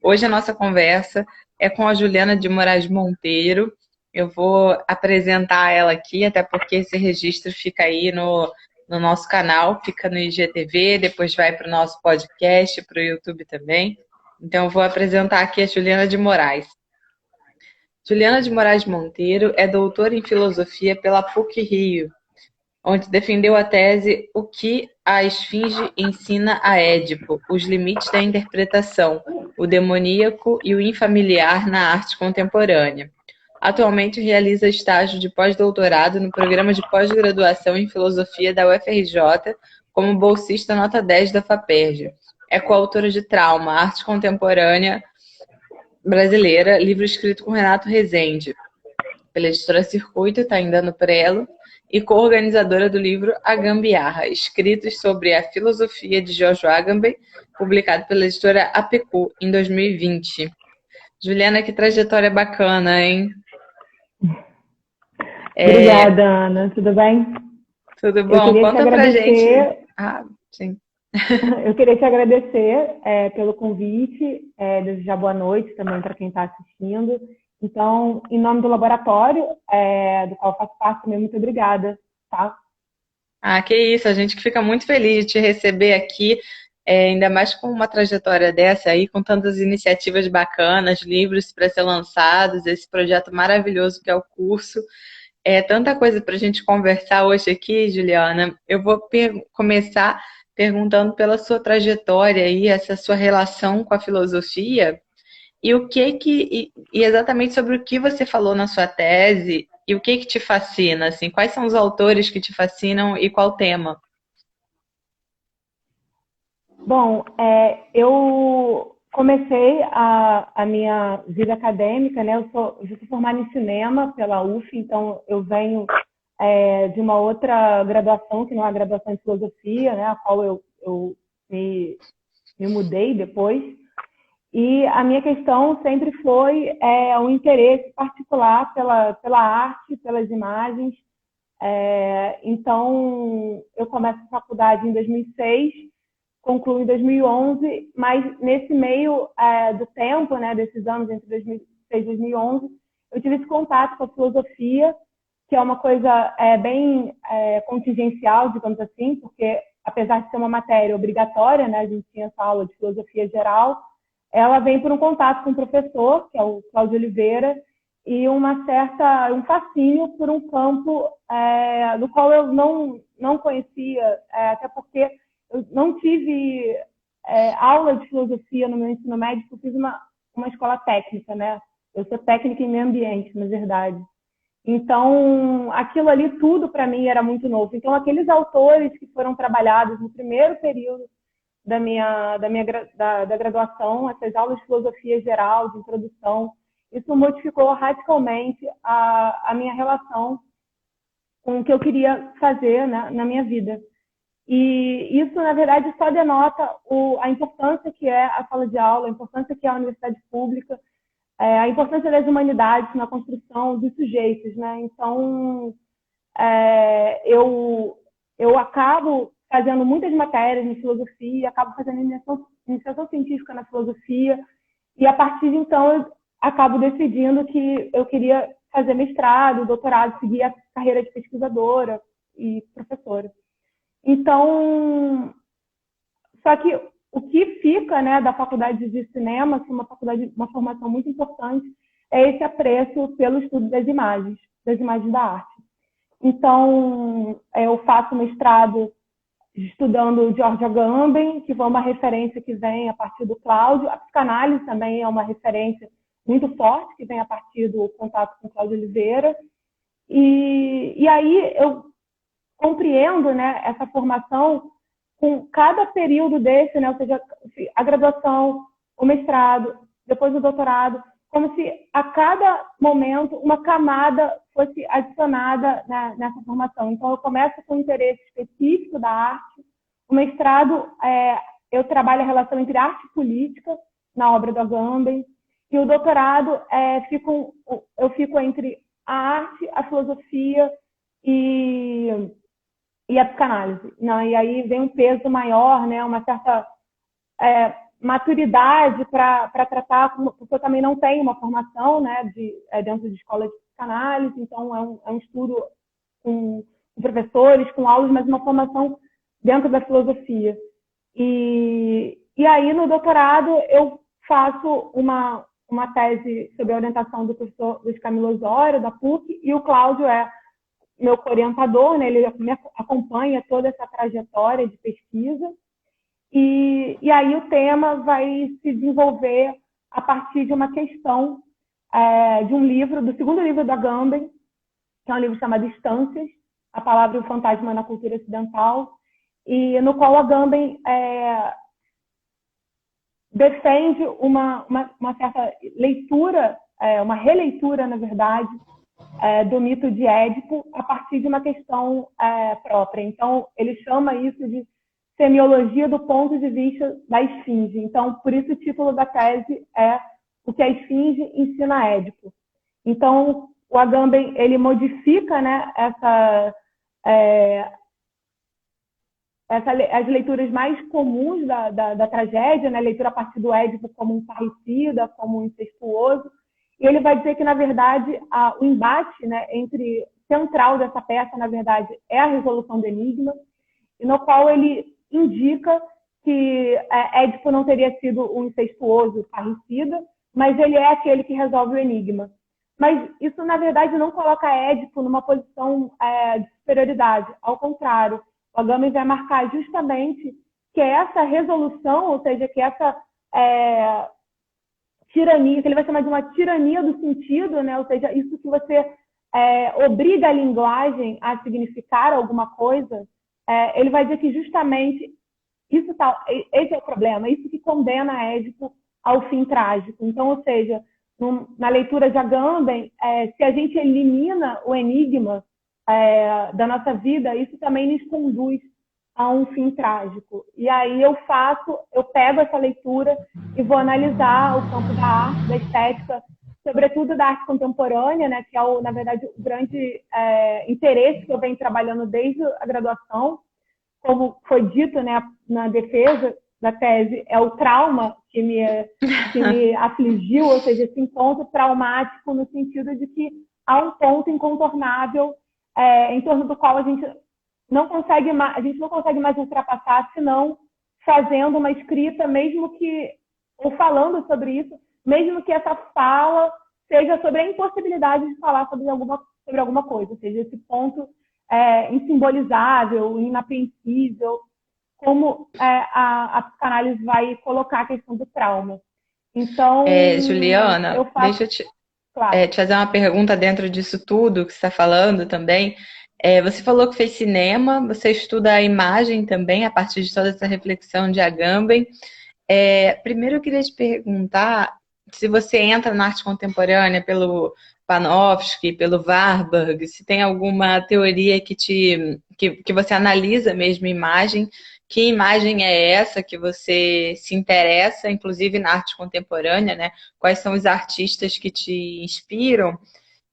Hoje a nossa conversa é com a Juliana de Moraes Monteiro. Eu vou apresentar ela aqui, até porque esse registro fica aí no nosso canal, fica no IGTV, depois vai para o nosso podcast, para o YouTube também. Então, eu vou apresentar aqui a Juliana de Moraes. Juliana de Moraes Monteiro é doutora em filosofia pela PUC-Rio, onde defendeu a tese O que a Esfinge ensina a Édipo, os limites da interpretação, o demoníaco e o infamiliar na arte contemporânea. Atualmente realiza estágio de pós-doutorado no programa de pós-graduação em filosofia da UFRJ, como bolsista nota 10 da FAPERJ. É coautora de Trauma, Arte Contemporânea Brasileira, livro escrito com Renato Rezende, pela editora Circuito, está ainda no prelo, e co-organizadora do livro A Gambiarra, escritos sobre a filosofia de Joshua Agamben, publicado pela editora APQ em 2020. Juliana, que trajetória bacana, hein? Obrigada, Ana. Tudo bem? Tudo Eu bom? queria te Conta pra gente. agradecer, Ah, sim. eu queria te agradecer pelo convite, desejar boa noite também para quem está assistindo. Então, em nome do laboratório, do qual faço parte também, muito obrigada, tá? Ah, que isso, a gente que fica muito feliz de te receber aqui, ainda mais com uma trajetória dessa aí, com tantas iniciativas bacanas, livros para ser lançados, esse projeto maravilhoso que é o curso. É tanta coisa para a gente conversar hoje aqui, Juliana. Eu vou começar perguntando pela sua trajetória e essa sua relação com a filosofia e e exatamente sobre o que você falou na sua tese e o que te fascina, assim, quais são os autores que te fascinam e qual tema? Bom, eu comecei a minha vida acadêmica, né? Eu já sou formada em cinema pela UF, então eu venho de uma outra graduação, que não é a graduação em filosofia, né? A qual eu me, me mudei depois. E a minha questão sempre foi um interesse particular pela arte, pelas imagens. Então, eu começo a faculdade em 2006, concluo em 2011, mas nesse meio do tempo, né, desses anos entre 2006 e 2011, eu tive esse contato com a filosofia, que é uma coisa bem contingencial, digamos assim, porque apesar de ser uma matéria obrigatória, né, a gente tinha essa aula de filosofia geral, ela vem por um contato com o professor, que é o Cláudio Oliveira, e um fascínio por um campo do qual eu não conhecia, até porque eu não tive aula de filosofia no meu ensino médio, eu fiz uma escola técnica, né? Eu sou técnica em meio ambiente, na verdade. Então, aquilo ali tudo para mim era muito novo. Então, aqueles autores que foram trabalhados no primeiro período da graduação, essas aulas de filosofia geral, de introdução, isso modificou radicalmente a minha relação com o que eu queria fazer, né, na minha vida. E isso, na verdade, só denota a importância que é a sala de aula, a importância que é a universidade pública, a importância das humanidades na construção dos sujeitos, né? Então, eu acabo fazendo muitas matérias em filosofia, acabo fazendo iniciação científica na filosofia, e a partir de então eu acabo decidindo que eu queria fazer mestrado, doutorado, seguir a carreira de pesquisadora e professora. Então, só que o que fica, né, da faculdade de cinema, que é uma formação muito importante, é esse apreço pelo estudo das imagens da arte. Então, eu faço mestrado estudando George Agamben, que foi uma referência que vem a partir do Cláudio. A psicanálise também é uma referência muito forte, que vem a partir do contato com Cláudio Oliveira. E aí eu compreendo, né, essa formação com cada período desse, né, ou seja, a graduação, o mestrado, depois o doutorado, como se a cada momento uma camada fosse adicionada, né, nessa formação. Então, eu começo com um interesse específico da arte. O mestrado, eu trabalho a relação entre arte e política, na obra do Agamben. E o doutorado, eu fico entre a arte, a filosofia e a psicanálise. Não, e aí vem um peso maior, né, uma certa maturidade para tratar, porque eu também não tenho uma formação, né, dentro de escola de psicanálise, então é um estudo com professores, com aulas, mas uma formação dentro da filosofia. E aí, no doutorado, eu faço uma tese sob a orientação do professor Luiz Camilo Osório, da PUC, e o Cláudio é meu orientador, né? Ele me acompanha toda essa trajetória de pesquisa. E aí o tema vai se desenvolver a partir de uma questão de um livro, do segundo livro da Agamben, que é um livro chamado Instâncias, a palavra e o fantasma na cultura ocidental, e no qual a Agamben defende uma certa leitura, uma releitura, na verdade, do mito de Édipo a partir de uma questão própria. Então, ele chama isso de semiologia do ponto de vista da esfinge. Então, por isso o título da tese é O que a esfinge ensina a Édipo. Então, o Agamben, ele modifica, né, as leituras mais comuns da tragédia, né, leitura a partir do Édipo como um parricida, como um incestuoso, e ele vai dizer que, na verdade, o embate, né, central dessa peça, na verdade, é a resolução do enigma, e no qual ele indica que Édipo não teria sido um incestuoso parricida, mas ele é aquele que resolve o enigma. Mas isso, na verdade, não coloca Édipo numa posição de superioridade. Ao contrário, o Agamben vai marcar justamente que essa resolução, ou seja, que essa tirania, que ele vai chamar de uma tirania do sentido, né? Ou seja, isso que você obriga a linguagem a significar alguma coisa, ele vai dizer que justamente esse é o problema, isso que condena Édipo ao fim trágico. Então, ou seja, na leitura de Agamben, se a gente elimina o enigma da nossa vida, isso também nos conduz a um fim trágico. E aí eu pego essa leitura e vou analisar o campo da arte, da estética, sobretudo da arte contemporânea, né, que é, na verdade, o grande interesse que eu venho trabalhando desde a graduação. Como foi dito, né, na defesa da tese, é o trauma que me afligiu, ou seja, esse encontro traumático no sentido de que há um ponto incontornável em torno do qual a gente não consegue mais ultrapassar, senão fazendo uma escrita, ou falando sobre isso, mesmo que essa fala seja sobre a impossibilidade de falar sobre alguma coisa, ou seja, esse ponto insimbolizável, inapreensível, como a psicanálise vai colocar a questão do trauma. Então, Juliana, eu faço... deixa eu te fazer uma pergunta dentro disso tudo que você está falando também. Você falou que fez cinema, você estuda a imagem também, a partir de toda essa reflexão de Agamben. Primeiro eu queria te perguntar se você entra na arte contemporânea pelo Panofsky, pelo Warburg, se tem alguma teoria que você analisa mesmo imagem, que imagem é essa que você se interessa, inclusive na arte contemporânea, né? Quais são os artistas que te inspiram?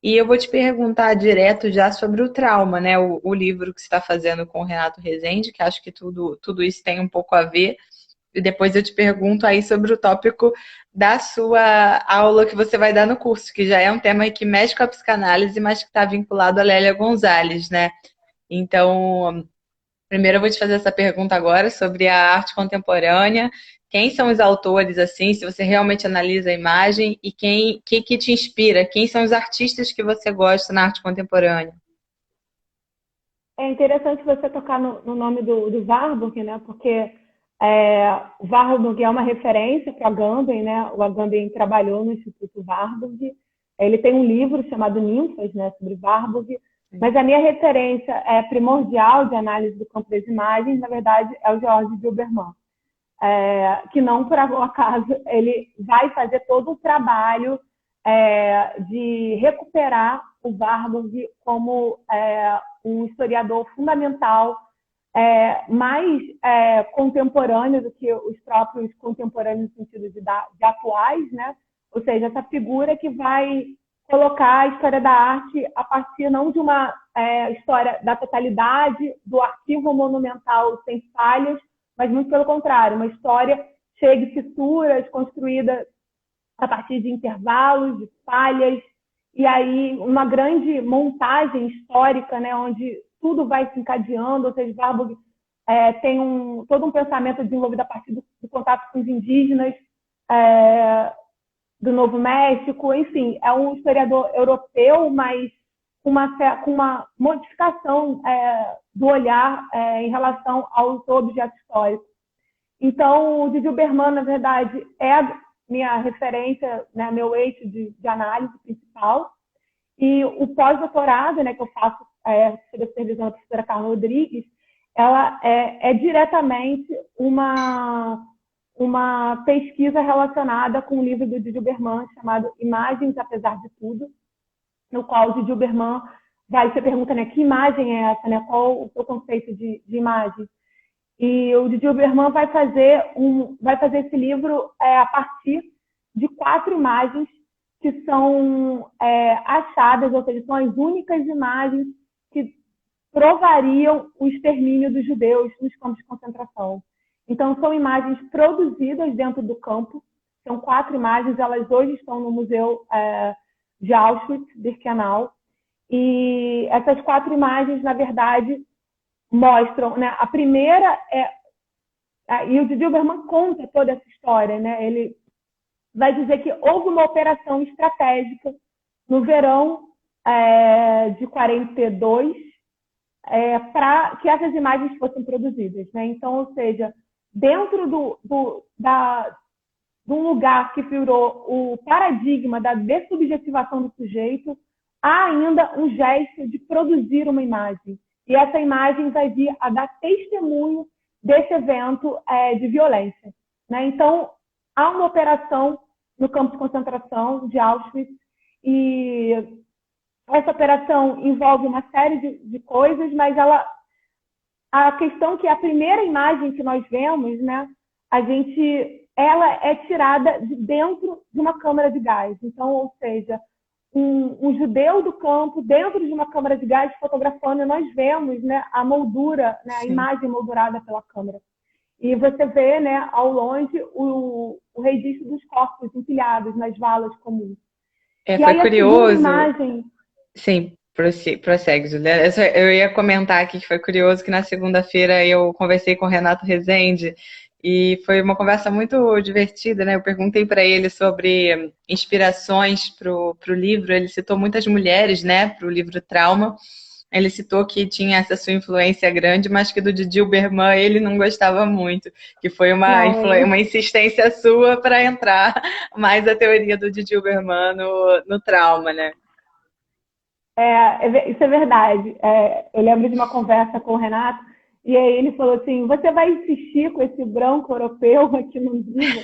E eu vou te perguntar direto já sobre o trauma, né? O livro que você está fazendo com o Renato Rezende, que acho que tudo isso tem um pouco a ver. E depois eu te pergunto aí sobre o tópico da sua aula que você vai dar no curso, que já é um tema que mexe com a psicanálise, mas que está vinculado a Lélia Gonzalez, né? Então, primeiro eu vou te fazer essa pergunta agora sobre a arte contemporânea. Quem são os autores, assim, se você realmente analisa a imagem, e quem que te inspira? Quem são os artistas que você gosta na arte contemporânea? É interessante você tocar no nome do Warburg, né? Porque o Warburg é uma referência para Agamben, né? O Agamben trabalhou no Instituto Warburg. Ele tem um livro chamado Ninfas, né? Sobre Warburg. Mas a minha referência primordial de análise do campo das imagens, na verdade, é o George Gilberman. Que não por acaso ele vai fazer todo o trabalho de recuperar o Warburg como um historiador fundamental, mais contemporâneo do que os próprios contemporâneos no sentido de atuais, né? Ou seja, essa figura que vai colocar a história da arte a partir não de uma história da totalidade, do arquivo monumental sem falhas, mas muito pelo contrário, uma história cheia de fissuras, construída a partir de intervalos, de falhas, e aí uma grande montagem histórica, né, onde tudo vai se encadeando, ou seja, Warburg tem todo um pensamento desenvolvido a partir do contato com os indígenas do Novo México, enfim, é um historiador europeu, mas com uma modificação do olhar em relação aos objetos históricos. Então, o Didi Uberman, na verdade, é a minha referência, né, meu eixo de análise principal. E o pós-doutorado, né, que eu faço sob a supervisão da professora Carla Rodrigues, ela é diretamente uma pesquisa relacionada com o livro do Didi Uberman chamado Imagens Apesar de Tudo, no qual o Didi Uberman você pergunta, né, que imagem é essa, né, qual o seu conceito de imagem? E o Didi Uberman vai fazer esse livro a partir de 4 imagens que são achadas, ou seja, são as únicas imagens que provariam o extermínio dos judeus nos campos de concentração. Então, são imagens produzidas dentro do campo, são 4 imagens, elas hoje estão no Museu de Auschwitz-Birkenau, e essas 4 imagens, na verdade, mostram, né, a primeira e o Didi Uberman conta toda essa história, né, ele vai dizer que houve uma operação estratégica no verão de 42 para que essas imagens fossem produzidas, né? Então, ou seja, dentro de um lugar que virou o paradigma da dessubjetivação do sujeito, há ainda um gesto de produzir uma imagem. E essa imagem vai vir a dar testemunho desse evento de violência, né? Então, há uma operação no campo de concentração de Auschwitz e essa operação envolve uma série de coisas, mas a questão que a primeira imagem que nós vemos, né, ela é tirada de dentro de uma câmara de gás. Então, ou seja, um judeu do campo dentro de uma câmara de gás fotografando, e nós vemos, né, a moldura, né, a imagem moldurada pela câmera. E você vê, né, ao longe o registro dos corpos empilhados nas valas comuns. Foi aí, curioso. Sim, prossegue, Juliana. Eu ia comentar aqui que foi curioso que na segunda-feira eu conversei com o Renato Rezende e foi uma conversa muito divertida, né? Eu perguntei para ele sobre inspirações para o livro. Ele citou muitas mulheres, né, para o livro Trauma. Ele citou que tinha essa sua influência grande, mas que do Didi Uberman ele não gostava muito, que foi uma insistência sua para entrar mais a teoria do Didi Uberman no trauma, né? Isso é verdade. Eu lembro de uma conversa com o Renato, e aí ele falou assim, você vai insistir com esse branco europeu aqui no livro?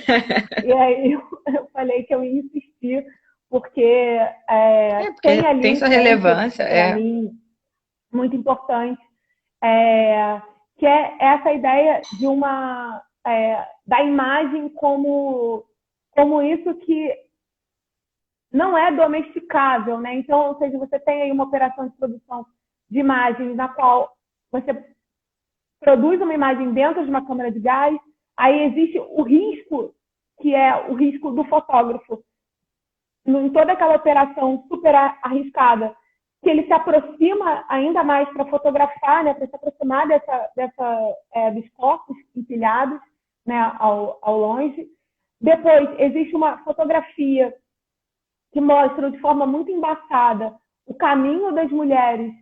E aí eu falei que eu ia insistir, porque, tem sua relevância. Para mim, muito importante, que é essa ideia de da imagem como isso que não é domesticável, né? Então, ou seja, você tem aí uma operação de produção de imagens na qual você produz uma imagem dentro de uma câmara de gás, aí existe o risco, que é o risco do fotógrafo, em toda aquela operação super arriscada, que ele se aproxima ainda mais para fotografar, né, para se aproximar dos corpos empilhados, né, ao longe. Depois, existe uma fotografia que mostra de forma muito embaçada o caminho das mulheres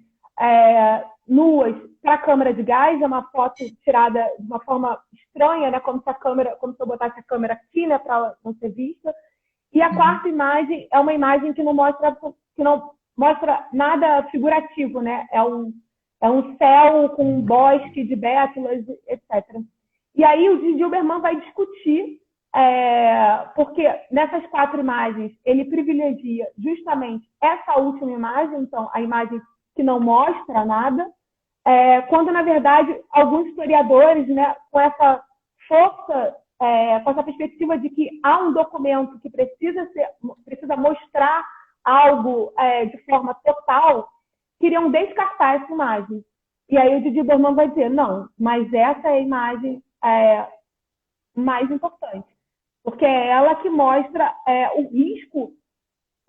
nuas para a câmara de gás. É uma foto tirada de uma forma estranha, né, como se eu botasse a câmera aqui, né, para ela não ser vista. E a quarta imagem é uma imagem que não mostra nada figurativo, né? É um céu com um bosque de bétulas, etc. E aí o Didi Uberman vai discutir, porque nessas 4 imagens ele privilegia justamente essa última imagem, então a imagem que não mostra nada, quando na verdade alguns historiadores, né, com essa força, com essa perspectiva de que há um documento que precisa mostrar algo de forma total, queriam descartar essa imagem. E aí o Didi Uberman vai dizer, não, mas essa é a imagem mais importante, porque é ela que mostra o risco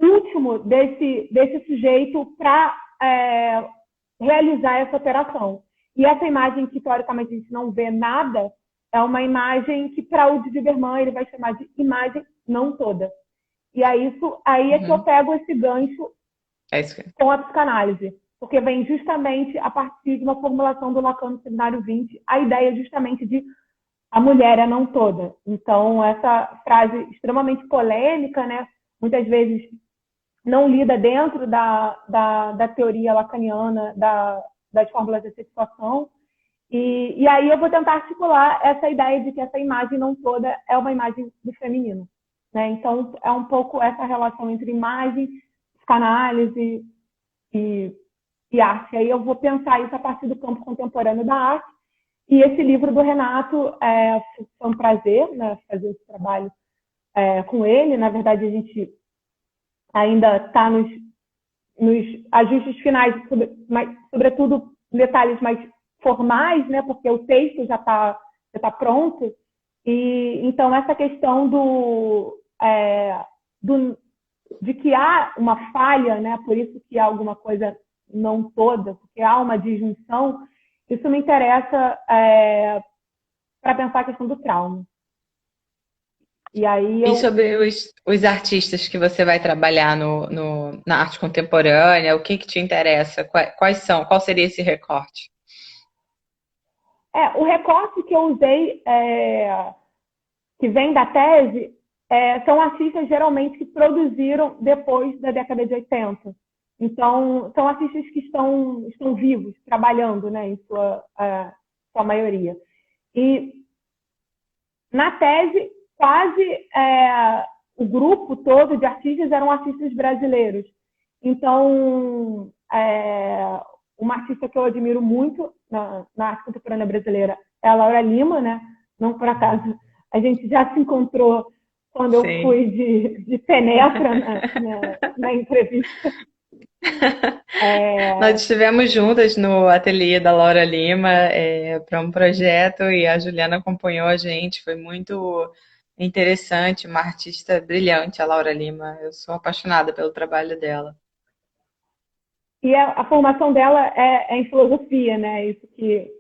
último desse sujeito para realizar essa operação. E essa imagem que, teoricamente, a gente não vê nada, é uma imagem que, para o Lieberman, ele vai chamar de imagem não toda. E aí é que eu pego esse gancho com a psicanálise, porque vem justamente a partir de uma formulação do Lacan no Seminário 20, a ideia justamente de a mulher é não toda. Então, essa frase extremamente polêmica, né, muitas vezes não lida dentro da teoria lacaniana das fórmulas de sexuação. E aí eu vou tentar articular essa ideia de que essa imagem não toda é uma imagem do feminino. Né? Então, é um pouco essa relação entre imagem, psicanálise e arte. Aí eu vou pensar isso a partir do campo contemporâneo da arte. E esse livro do Renato foi um prazer, né, fazer esse trabalho com ele. Na verdade, a gente ainda está nos ajustes finais, sobretudo detalhes mais formais, né, porque o texto já tá pronto. E então essa questão de que há uma falha, né, por isso que há alguma coisa não toda, porque há uma disjunção, isso me interessa para pensar a questão do trauma. E sobre os artistas que você vai trabalhar na arte contemporânea, o que te interessa? Quais são? Qual seria esse recorte? O recorte que eu usei, que vem da tese, são artistas geralmente que produziram depois da década de 80. Então, são artistas que estão vivos, trabalhando, né, em sua maioria. E na tese, quase o grupo todo de artistas eram artistas brasileiros. Então, uma artista que eu admiro muito na arte contemporânea brasileira é a Laura Lima, né? Não por acaso. A gente já se encontrou quando eu fui de penetra na entrevista. Nós estivemos juntas no ateliê da Laura Lima para um projeto e a Juliana acompanhou a gente, foi muito interessante, uma artista brilhante, a Laura Lima. Eu sou apaixonada pelo trabalho dela. E a formação dela é em filosofia, né? Isso que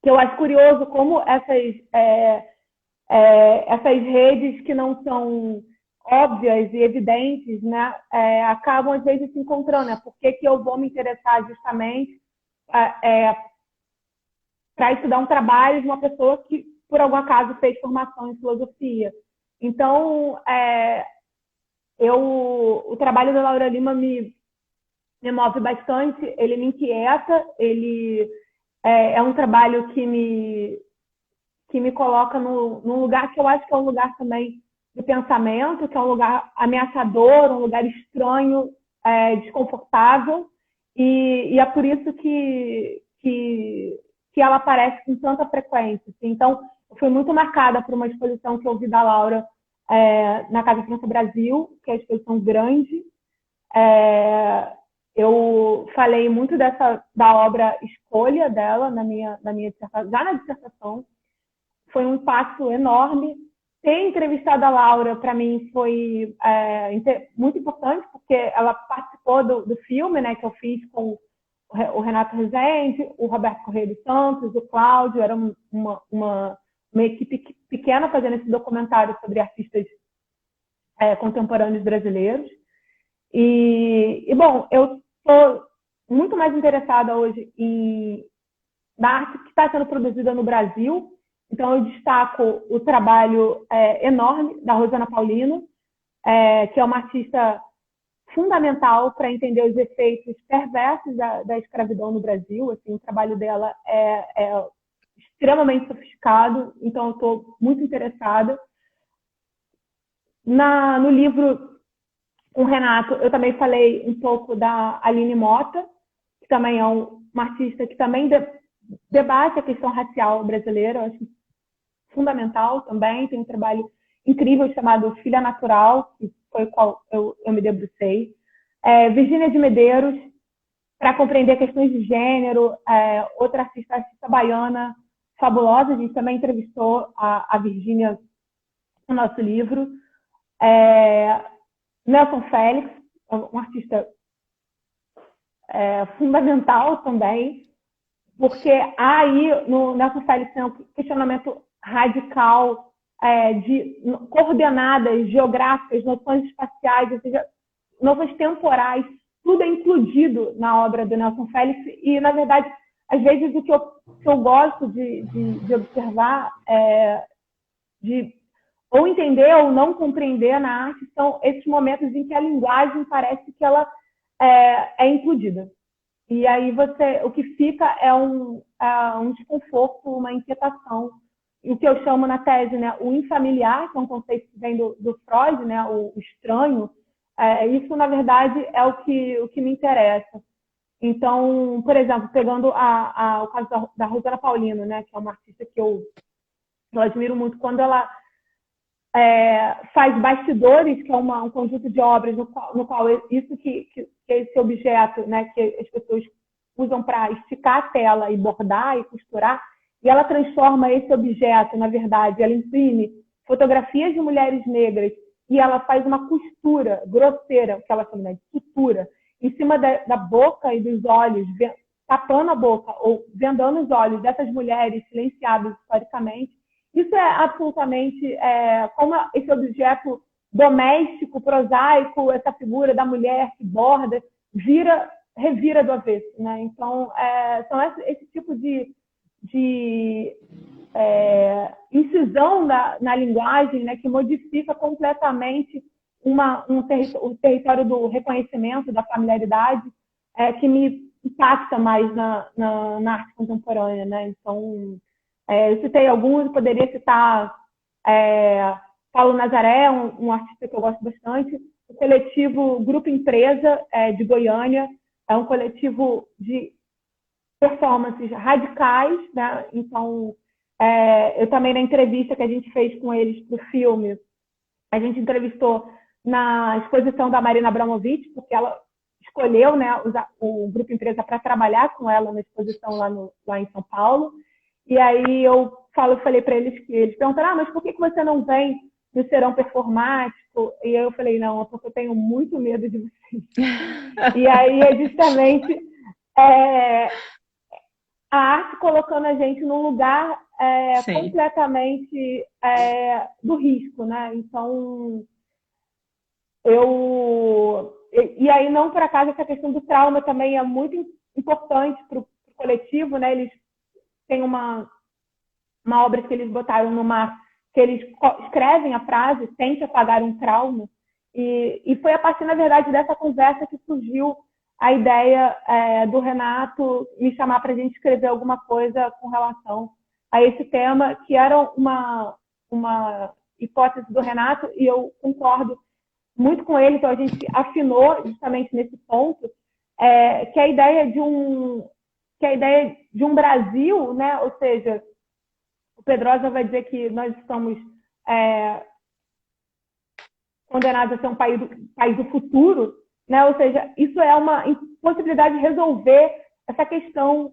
eu acho curioso, como essas redes que não são óbvias e evidentes, né, acabam às vezes se encontrando, né? Por que eu vou me interessar justamente para estudar um trabalho de uma pessoa que, por algum acaso, fez formação em filosofia? Então, o trabalho da Laura Lima me move bastante, ele me inquieta, ele é um trabalho que me coloca num lugar que eu acho que é um lugar também de pensamento, que é um lugar ameaçador, um lugar estranho, desconfortável, e é por isso que ela aparece com tanta frequência. Assim. Então, eu fui muito marcada por uma exposição que eu vi da Laura na Casa França Brasil, que é a exposição grande. Eu falei muito da obra Escolha dela na minha dissertação, já na dissertação. Foi um impacto enorme. Ter entrevistado a Laura, para mim, foi muito importante, porque ela participou do filme, né, que eu fiz com o Renato Rezende, o Roberto Correia dos Santos, o Cláudio. Era uma equipe pequena fazendo esse documentário sobre artistas contemporâneos brasileiros. E bom, eu estou muito mais interessada hoje na arte que está sendo produzida no Brasil. Então, eu destaco o trabalho enorme da Rosana Paulino, que é uma artista fundamental para entender os efeitos perversos da escravidão no Brasil. Assim, o trabalho dela é extremamente sofisticado, então eu estou muito interessada. No livro com o Renato, eu também falei um pouco da Aline Mota, que também é uma artista que também debate a questão racial brasileira. Eu acho fundamental também. Tem um trabalho incrível chamado Filha Natural, que foi o qual eu me debrucei. Virgínia de Medeiros, para compreender questões de gênero, outra artista baiana fabulosa. A gente também entrevistou a Virgínia no nosso livro. Nelson Félix, um artista fundamental também, porque há aí no Nelson Félix tem um questionamento radical de coordenadas geográficas, noções espaciais, ou seja, noções temporais, tudo é incluído na obra do Nelson Félix. E, na verdade, às vezes o que eu gosto de observar, de ou entender ou não compreender na arte, são esses momentos em que a linguagem parece que ela é incluída. E aí o que fica é um desconforto, uma inquietação. E o que eu chamo na tese, né, o infamiliar, que é um conceito que vem do Freud, né, o estranho, isso, na verdade, é o que me interessa. Então, por exemplo, pegando o caso da Rosana Paulino, né, que é uma artista que eu admiro muito, quando ela faz Bastidores, que é um conjunto de obras no qual isso que esse objeto, né, que as pessoas usam para esticar a tela e bordar e costurar, e ela transforma esse objeto, na verdade, ela imprime fotografias de mulheres negras e ela faz uma costura grosseira, que ela chama de sutura, em cima da boca e dos olhos, tapando a boca ou vendando os olhos dessas mulheres silenciadas historicamente. Isso é absolutamente como esse objeto doméstico, prosaico, essa figura da mulher que borda, revira do avesso, né? Então, são esse tipo de incisão na linguagem, né, que modifica completamente o território do reconhecimento, da familiaridade, que me impacta mais na arte contemporânea, né? Então, eu citei alguns, poderia citar Paulo Nazaré, um artista que eu gosto bastante, o coletivo Grupo Empresa, de Goiânia, é um coletivo de performances radicais, né? Então, eu também, na entrevista que a gente fez com eles para o filme, a gente entrevistou na exposição da Marina Abramovic, porque ela escolheu, né, o Grupo Empresa para trabalhar com ela na exposição lá em São Paulo. E aí eu falei para eles que eles perguntaram, mas por que você não vem no Serão Performático? E aí eu falei, não, porque eu tenho muito medo de vocês. E aí é justamente a arte colocando a gente num lugar completamente do risco, né? Então, e aí não por acaso essa questão do trauma também é muito importante para o coletivo, né? Eles têm uma obra que eles botaram no mar, que eles escrevem a frase, tente apagar um trauma, e foi a partir, na verdade, dessa conversa que surgiu a ideia do Renato me chamar para a gente escrever alguma coisa com relação a esse tema, que era uma hipótese do Renato, e eu concordo muito com ele, então a gente afinou justamente nesse ponto, que a ideia de um Brasil, né? Ou seja, o Pedrosa vai dizer que nós estamos condenados a ser um país do futuro, né? Ou seja, isso é uma impossibilidade de resolver essa questão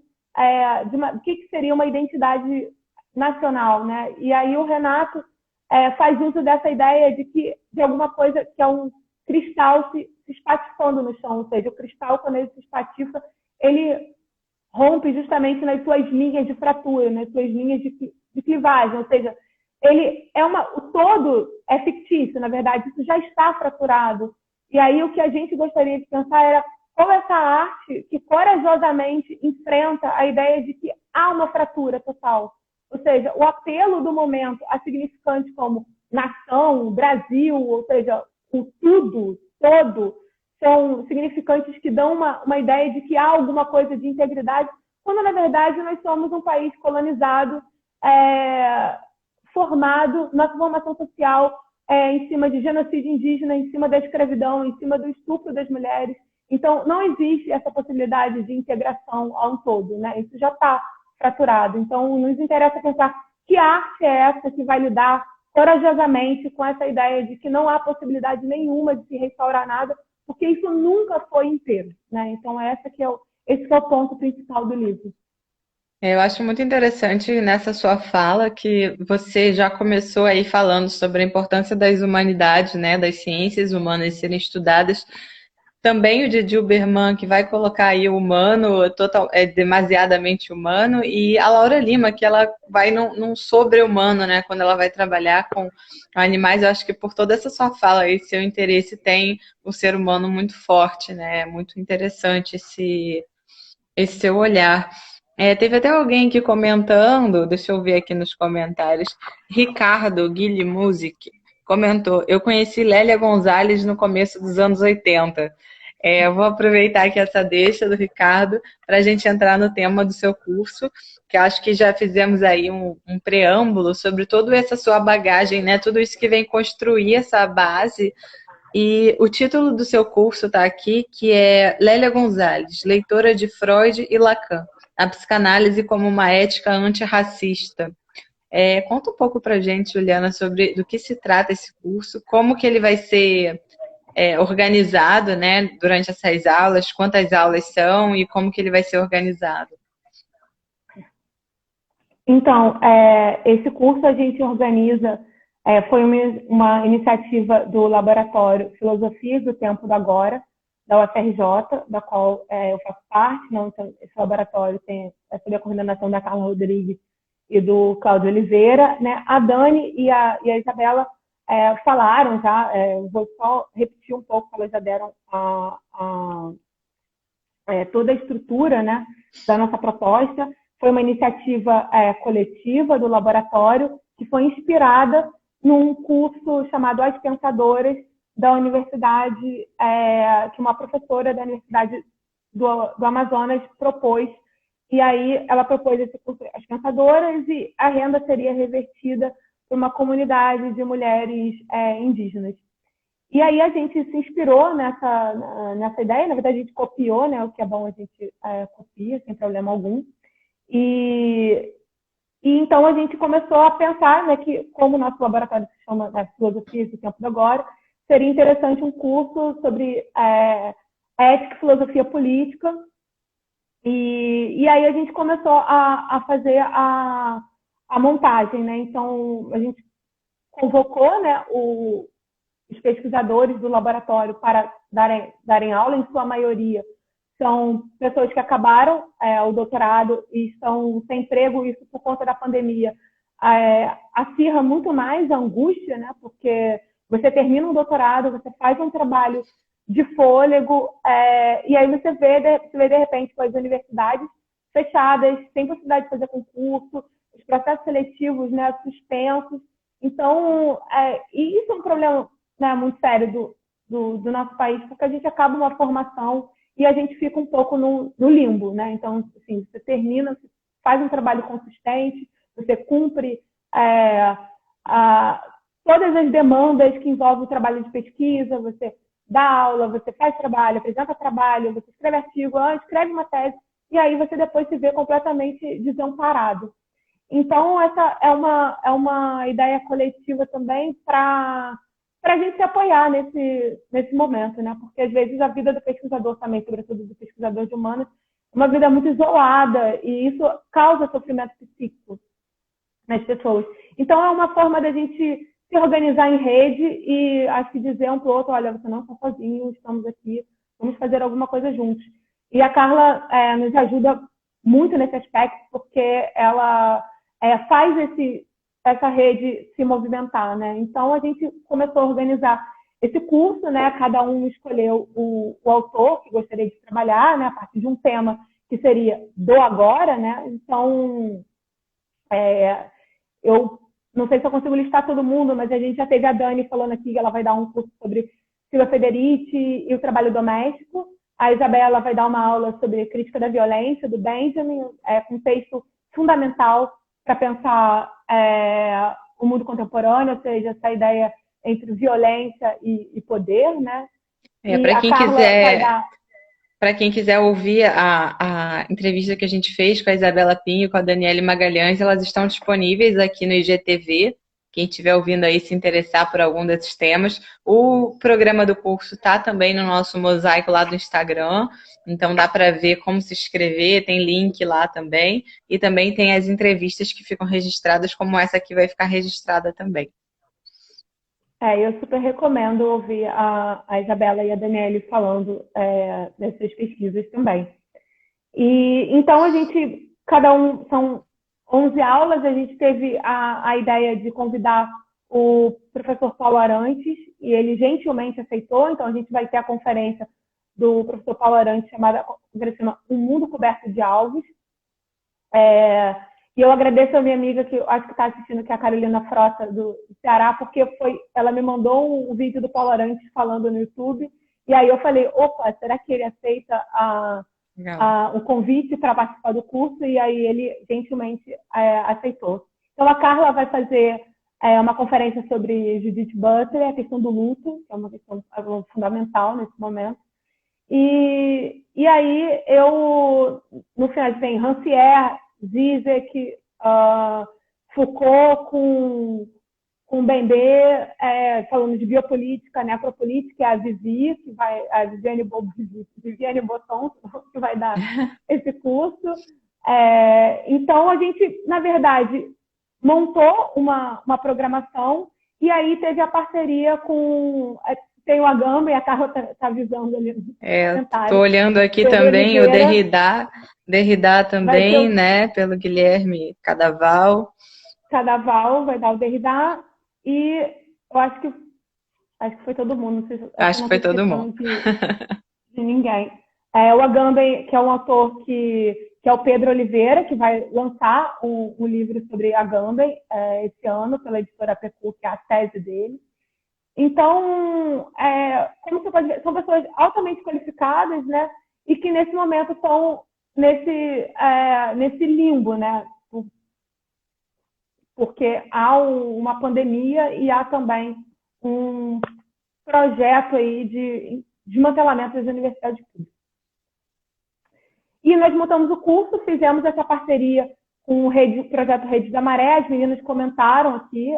do que seria uma identidade nacional, né? E aí o Renato faz uso dessa ideia de alguma coisa que é um cristal se espatifando no chão, ou seja, o cristal, quando ele se espatifa, ele rompe justamente nas suas linhas de fratura, nas suas linhas de clivagem, ou seja, o todo é fictício, na verdade, isso já está fraturado. E aí o que a gente gostaria de pensar era qual é essa arte que corajosamente enfrenta a ideia de que há uma fratura total. Ou seja, o apelo do momento a significantes como nação, Brasil, ou seja, o tudo, todo, são significantes que dão uma ideia de que há alguma coisa de integridade, quando, na verdade, nós somos um país colonizado, formado na formação social em cima de genocídio indígena, em cima da escravidão, em cima do estupro das mulheres. Então, não existe essa possibilidade de integração a um todo, né? Isso já está fraturado. Então, nos interessa pensar que arte é essa que vai lidar corajosamente com essa ideia de que não há possibilidade nenhuma de se restaurar nada, porque isso nunca foi inteiro, né? Então, esse que é o ponto principal do livro. Eu acho muito interessante nessa sua fala que você já começou aí falando sobre a importância das humanidades, né, das ciências humanas serem estudadas. Também o de Dilberman, que vai colocar aí o humano, demasiadamente humano, e a Laura Lima, que ela vai num sobre-humano, né, quando ela vai trabalhar com animais. Eu acho que por toda essa sua fala aí, seu interesse tem o ser humano muito forte, né, é muito interessante esse seu olhar. Teve até alguém aqui comentando, deixa eu ver aqui nos comentários, Ricardo Guilherme Music comentou, eu conheci Lélia Gonzalez no começo dos anos 80. Eu vou aproveitar aqui essa deixa do Ricardo para a gente entrar no tema do seu curso, que acho que já fizemos aí um preâmbulo sobre toda essa sua bagagem, né? Tudo isso que vem construir essa base. E o título do seu curso está aqui, que é Lélia Gonzalez, leitora de Freud e Lacan, a psicanálise como uma ética antirracista. Conta um pouco para a gente, Juliana, sobre do que se trata esse curso, como que ele vai ser organizado, né, durante essas aulas, quantas aulas são e como que ele vai ser organizado. Então, esse curso a gente organiza, foi uma iniciativa do Laboratório Filosofia do Tempo do Agora, da UFRJ, da qual eu faço parte. Não, então, esse laboratório tem sob a coordenação da Carla Rodrigues e do Cláudio Oliveira. Né? A Dani e a Isabela falaram, tá? Vou só repetir um pouco, que elas já deram toda a estrutura, né, da nossa proposta. Foi uma iniciativa coletiva do laboratório que foi inspirada num curso chamado As Pensadoras da Universidade, que uma professora da Universidade do Amazonas propôs. E aí ela propôs esse curso As Pensadoras e a renda seria revertida para uma comunidade de mulheres indígenas. E aí a gente se inspirou nessa ideia, na verdade a gente copiou, né? O que é bom a gente copia, sem problema algum. E então a gente começou a pensar, né, que como o nosso laboratório se chama Filosofia do Tempo do Agora, seria interessante um curso sobre ética e filosofia política. E aí a gente começou a fazer a montagem, né? Então a gente convocou, né, os pesquisadores do laboratório para darem aula, em sua maioria são pessoas que acabaram o doutorado e estão sem emprego, isso por conta da pandemia. Acirra muito mais a angústia, né? Porque você termina um doutorado, você faz um trabalho de fôlego, e aí você vê de repente com as universidades fechadas, sem possibilidade de fazer concurso, os processos seletivos, né, suspensos. Então, e isso é um problema, né, muito sério do nosso país, porque a gente acaba uma formação e a gente fica um pouco no limbo, né? Então, assim, você termina, você faz um trabalho consistente, você cumpre todas as demandas que envolvem o trabalho de pesquisa, você dá aula, você faz trabalho, apresenta trabalho, você escreve artigo, escreve uma tese, e aí você depois se vê completamente desamparado. Então, essa é uma ideia coletiva também para a gente se apoiar nesse momento, né? Porque às vezes a vida do pesquisador também, sobretudo do pesquisador de humanas, é uma vida muito isolada e isso causa sofrimento psíquico nas pessoas. Então, é uma forma da gente se organizar em rede e acho que dizer um para o outro, olha, você não está sozinho, estamos aqui, vamos fazer alguma coisa juntos. E a Carla nos ajuda muito nesse aspecto, porque ela faz essa rede se movimentar, né? Então, a gente começou a organizar esse curso, né? Cada um escolheu o autor que gostaria de trabalhar, né? A partir de um tema que seria do agora, né? Então, eu não sei se eu consigo listar todo mundo, mas a gente já teve a Dani falando aqui que ela vai dar um curso sobre Silvia Federici e o trabalho doméstico. A Isabela vai dar uma aula sobre crítica da violência, do Benjamin, com um texto fundamental para pensar o mundo contemporâneo, ou seja, essa ideia entre violência e poder, né? Para quem quiser ouvir a entrevista que a gente fez com a Isabela Pinho e com a Daniele Magalhães, elas estão disponíveis aqui no IGTV. quem estiver ouvindo aí se interessar por algum desses temas. O programa do curso está também no nosso mosaico lá do Instagram, então dá para ver como se inscrever, tem link lá também, e também tem as entrevistas que ficam registradas, como essa aqui vai ficar registrada também. Eu super recomendo ouvir a Isabela e a Daniele falando dessas pesquisas também. E então cada um, são 11 aulas, a gente teve a ideia de convidar o professor Paulo Arantes, e ele gentilmente aceitou, então a gente vai ter a conferência do professor Paulo Arantes, chamada Um Mundo Coberto de Alvos. E eu agradeço a minha amiga, que eu acho que está assistindo, que é a Carolina Frota, do Ceará, porque ela me mandou um vídeo do Paulo Arantes falando no YouTube, e aí eu falei, opa, será que ele aceita o convite para participar do curso? E aí ele gentilmente aceitou. Então a Carla vai fazer uma conferência sobre Judith Butler, a questão do luto, que é uma questão fundamental nesse momento. E aí no final vem Rancière, Zizek, Foucault com Bembê, falando de biopolítica, necropolítica, a Viviane Bosson, que vai dar esse curso. Então, a gente, na verdade, montou uma programação, e aí teve a parceria tem o Agamben, e a Carla está avisando ali no comentário. Estou olhando aqui também o Derrida também, né, pelo Guilherme Cadaval. Cadaval vai dar o Derrida, e eu acho que foi todo mundo. Não sei se acho que foi todo mundo. De ninguém. O Agamben, que é um autor que é o Pedro Oliveira, que vai lançar um livro sobre Agamben esse ano, pela editora Pecu, que é a tese dele. Então, como você pode ver, são pessoas altamente qualificadas, né? E que nesse momento estão nesse limbo, né? Porque há uma pandemia e há também um projeto aí de desmantelamento das universidades públicas. E nós montamos o curso, fizemos essa parceria com o projeto Rede da Maré, as meninas comentaram aqui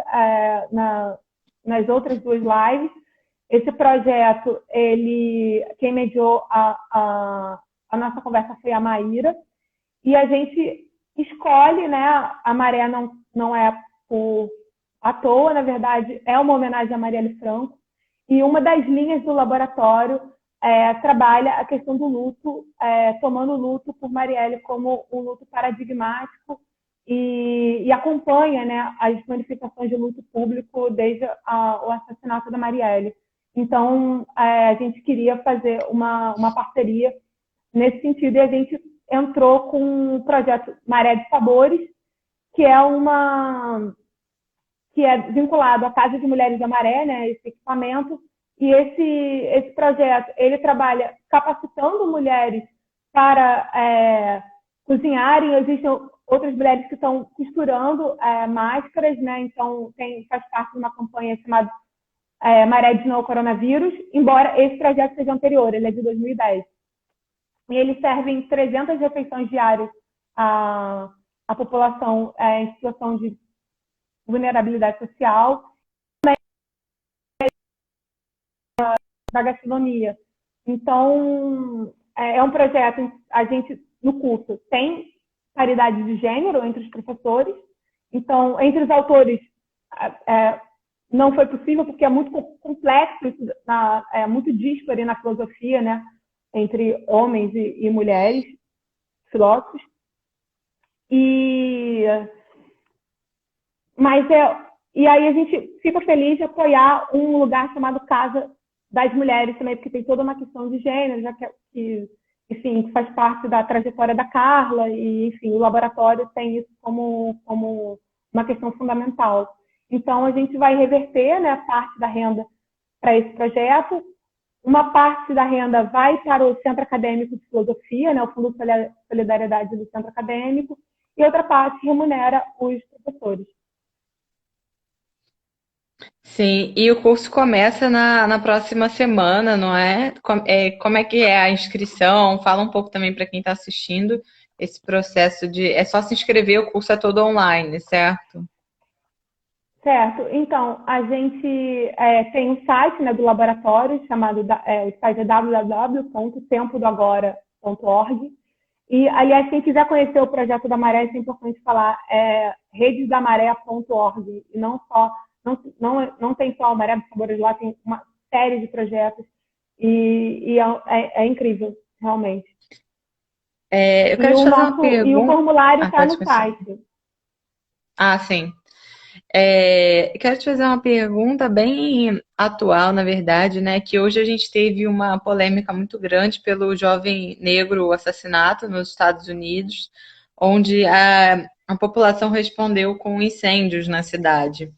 nas outras 2 lives. Esse projeto, quem mediou a nossa conversa foi a Maíra, e a gente escolhe, né? A Maré não é à toa, na verdade, é uma homenagem a Marielle Franco, e uma das linhas do laboratório trabalha a questão do luto, tomando o luto por Marielle como um luto paradigmático, e acompanha, né, as manifestações de luto público desde o assassinato da Marielle. Então, a gente queria fazer uma parceria nesse sentido, e a gente entrou com o projeto Maré de Sabores, que é vinculado à Casa de Mulheres da Maré, né, esse equipamento. E esse projeto, ele trabalha capacitando mulheres para cozinharem. Existem outras mulheres que estão costurando máscaras, né? Então faz parte de uma campanha chamada Maré de Não ao Coronavírus, embora esse projeto seja anterior, ele é de 2010. E eles servem 300 refeições diárias à população em situação de vulnerabilidade social, da gastronomia. Então, é um projeto, a gente, no curso, tem paridade de gênero entre os professores. Então, entre os autores, não foi possível, porque é muito complexo, é muito díspare na filosofia, né, entre homens e mulheres, filósofos. E aí a gente fica feliz de apoiar um lugar chamado Casa das Mulheres também, porque tem toda uma questão de gênero, já que enfim, faz parte da trajetória da Carla, e enfim, o laboratório tem isso como uma questão fundamental. Então, a gente vai reverter, né, parte da renda para esse projeto. Uma parte da renda vai para o Centro Acadêmico de Filosofia, né, o Fundo de Solidariedade do Centro Acadêmico, e outra parte remunera os professores. Sim, e o curso começa na próxima semana, não é? Como é que é a inscrição? Fala um pouco também para quem está assistindo esse processo de... É só se inscrever, o curso é todo online, certo? Certo. Então, a gente tem um site, né, do laboratório, chamado, o site é www.tempodoagora.org. E, aliás, quem quiser conhecer o projeto da Maré, é importante falar, redesdamaré.org. E não tem só a Maré dos Sabores lá, tem uma série de projetos. E é incrível, realmente. Eu quero te fazer uma pergunta. E o formulário está pode no começar. site. Sim. Eu quero te fazer uma pergunta bem atual, na verdade, né? Que hoje a gente teve uma polêmica muito grande pelo jovem negro assassinato nos Estados Unidos, onde a população respondeu com incêndios na cidade.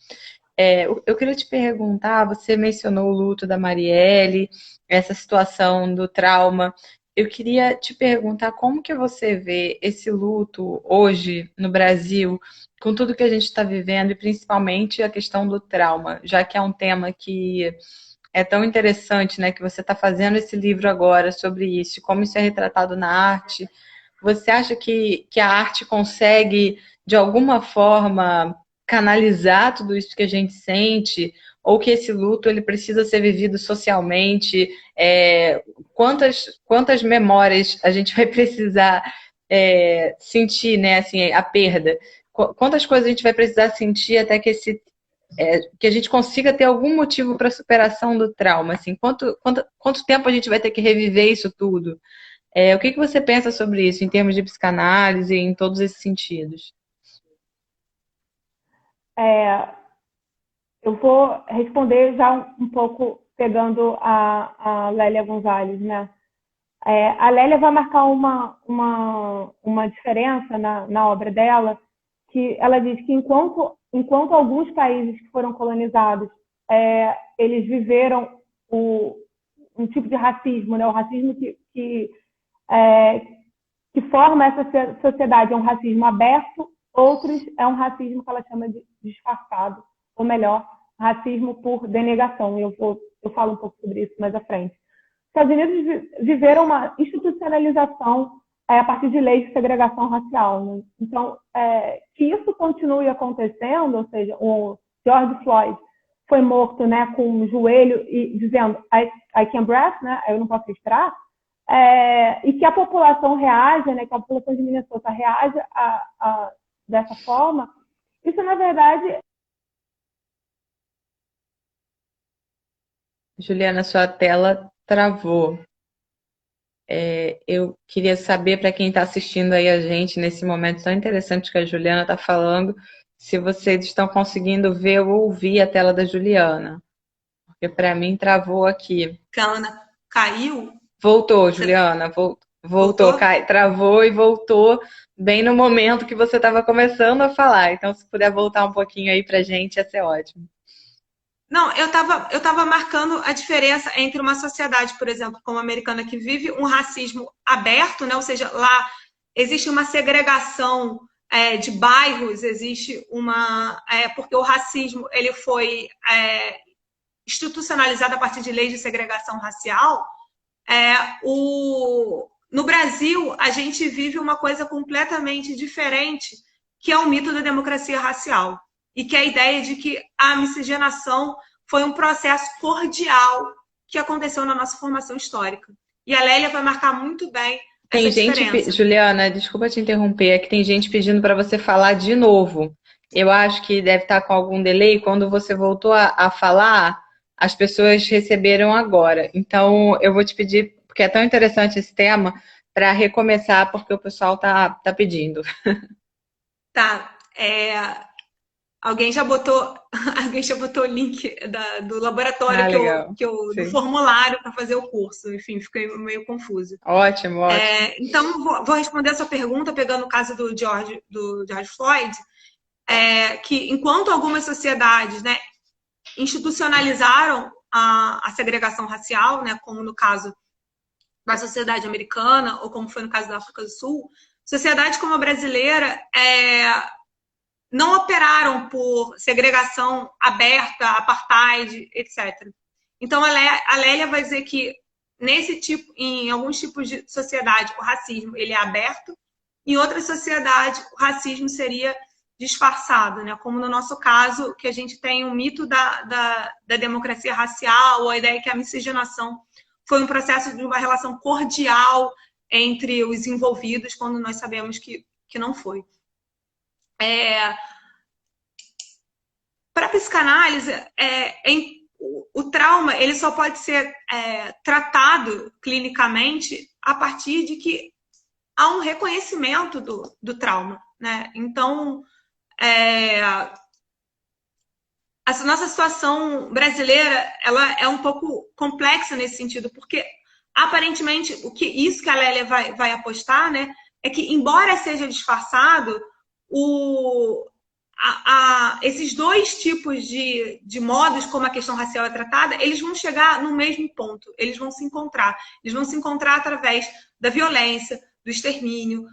Eu queria te perguntar, você mencionou o luto da Marielle, essa situação do trauma. Eu queria te perguntar como que você vê esse luto hoje no Brasil, com tudo que a gente está vivendo, e principalmente a questão do trauma, já que é um tema que é tão interessante, né? Que você está fazendo esse livro agora sobre isso, como isso é retratado na arte. Você acha que a arte consegue, de alguma forma, canalizar tudo isso que a gente sente, ou que esse luto ele precisa ser vivido socialmente? Quantas memórias a gente vai precisar sentir, né? Assim, a perda. Quantas coisas a gente vai precisar sentir até que a gente consiga ter algum motivo para a superação do trauma? Assim, quanto tempo a gente vai ter que reviver isso tudo? O que você pensa sobre isso, em termos de psicanálise, em todos esses sentidos? Eu vou responder já um pouco pegando a Lélia Gonzalez, né? A Lélia vai marcar uma diferença na obra dela, que ela diz que enquanto alguns países que foram colonizados, eles viveram um tipo de racismo, né? O racismo que forma essa sociedade é um racismo aberto, outros é um racismo que ela chama de disfarçado, ou melhor, racismo por denegação. Eu falo um pouco sobre isso mais à frente. Os Estados Unidos viveram uma institucionalização a partir de leis de segregação racial. Né? Então, que isso continue acontecendo, ou seja, o George Floyd foi morto, né, com o joelho e dizendo I can't breathe, né, eu não posso respirar, e que a população reage, né, que a população de Minnesota reage dessa forma, isso, na verdade... Juliana, sua tela travou. Eu queria saber, para quem está assistindo aí a gente nesse momento tão interessante que a Juliana está falando, se vocês estão conseguindo ver ou ouvir a tela da Juliana. Porque para mim travou aqui. Que a Ana caiu? Voltou, Juliana, voltou, travou e voltou bem no momento que você estava começando a falar. Então, se puder voltar um pouquinho aí para a gente, ia ser ótimo. Não, eu tava marcando a diferença entre uma sociedade, por exemplo, como a americana, que vive um racismo aberto, né? Ou seja, lá existe uma segregação de bairros, existe uma... porque o racismo ele foi institucionalizado a partir de leis de segregação racial. No Brasil, a gente vive uma coisa completamente diferente, que é o mito da democracia racial. E que é a ideia de que a miscigenação foi um processo cordial que aconteceu na nossa formação histórica. E a Lélia vai marcar muito bem essa diferença. Juliana, desculpa te interromper, é que tem gente pedindo para você falar de novo. Eu acho que deve estar com algum delay. Quando você voltou a falar, as pessoas receberam agora. Então, eu vou te pedir, porque é tão interessante esse tema, para recomeçar, porque o pessoal tá pedindo. Tá. Alguém já botou o link do laboratório do formulário para fazer o curso. Enfim, fiquei meio confusa. Ótimo. Então, vou responder a sua pergunta pegando o caso do George Floyd, que enquanto algumas sociedades, né, institucionalizaram a segregação racial, né, como no caso da sociedade americana, ou como foi no caso da África do Sul, sociedades como a brasileira não operaram por segregação aberta, apartheid, etc. Então, a Lélia vai dizer que em alguns tipos de sociedade, o racismo ele é aberto, em outras sociedades, o racismo seria disfarçado, né? Como no nosso caso, que a gente tem o mito da democracia racial, ou a ideia que a miscigenação foi um processo de uma relação cordial entre os envolvidos, quando nós sabemos que não foi. Para a psicanálise, o trauma ele só pode ser tratado clinicamente a partir de que há um reconhecimento do trauma, né? Então, a nossa situação brasileira ela é um pouco complexa nesse sentido, porque aparentemente isso que a Lélia vai apostar, né, é que embora seja disfarçado, esses dois tipos de modos como a questão racial é tratada, eles vão chegar no mesmo ponto, eles vão se encontrar. Eles vão se encontrar através da violência, do extermínio,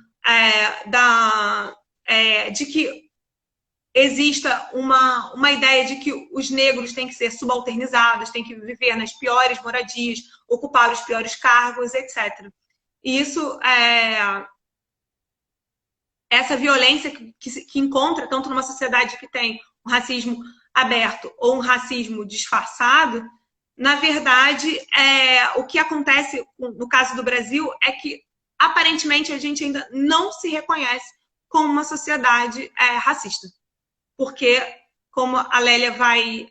de que exista uma ideia de que os negros têm que ser subalternizados, têm que viver nas piores moradias, ocupar os piores cargos, etc. E isso essa violência que encontra tanto numa sociedade que tem um racismo aberto ou um racismo disfarçado, na verdade, o que acontece no caso do Brasil é que, aparentemente, a gente ainda não se reconhece como uma sociedade racista. Porque, como a Lélia vai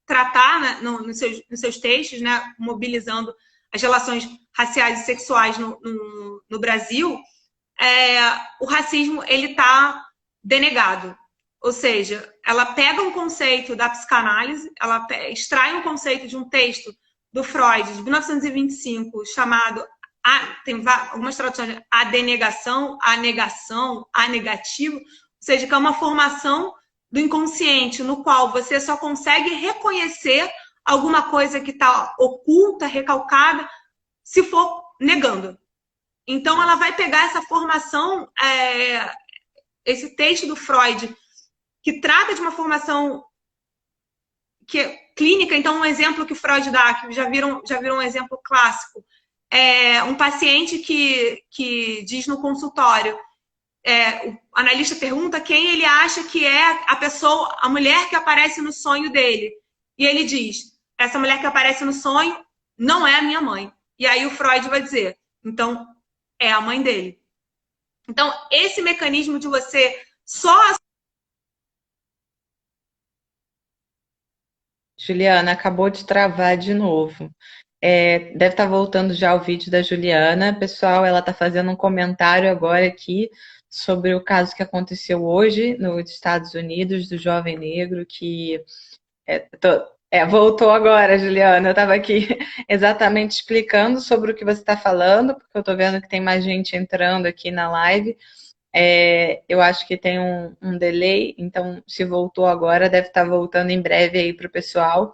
tratar, né, nos seus textos, né, mobilizando as relações raciais e sexuais no Brasil, o racismo ele está denegado. Ou seja, ela pega um conceito da psicanálise, ela extrai um conceito de um texto do Freud, de 1925, chamado, tem algumas traduções, a denegação, a negação, a negativo, ou seja, que é uma formação do inconsciente, no qual você só consegue reconhecer alguma coisa que está oculta, recalcada, se for negando. Então, ela vai pegar essa formação, esse texto do Freud, que trata de uma formação clínica. Então, um exemplo que o Freud dá, que já viram um exemplo clássico, um paciente que diz no consultório, o analista pergunta quem ele acha que é a mulher que aparece no sonho dele. E ele diz, essa mulher que aparece no sonho não é a minha mãe. E aí o Freud vai dizer, então, é a mãe dele. Então, esse mecanismo de você só... Juliana, acabou de travar de novo. Deve estar voltando já o vídeo da Juliana. Pessoal, ela está fazendo um comentário agora aqui sobre o caso que aconteceu hoje nos Estados Unidos, do jovem negro que... voltou agora, Juliana. Eu estava aqui exatamente explicando sobre o que você está falando, porque eu estou vendo que tem mais gente entrando aqui na live. Eu acho que tem um delay, então se voltou agora, deve estar voltando em breve aí para o pessoal.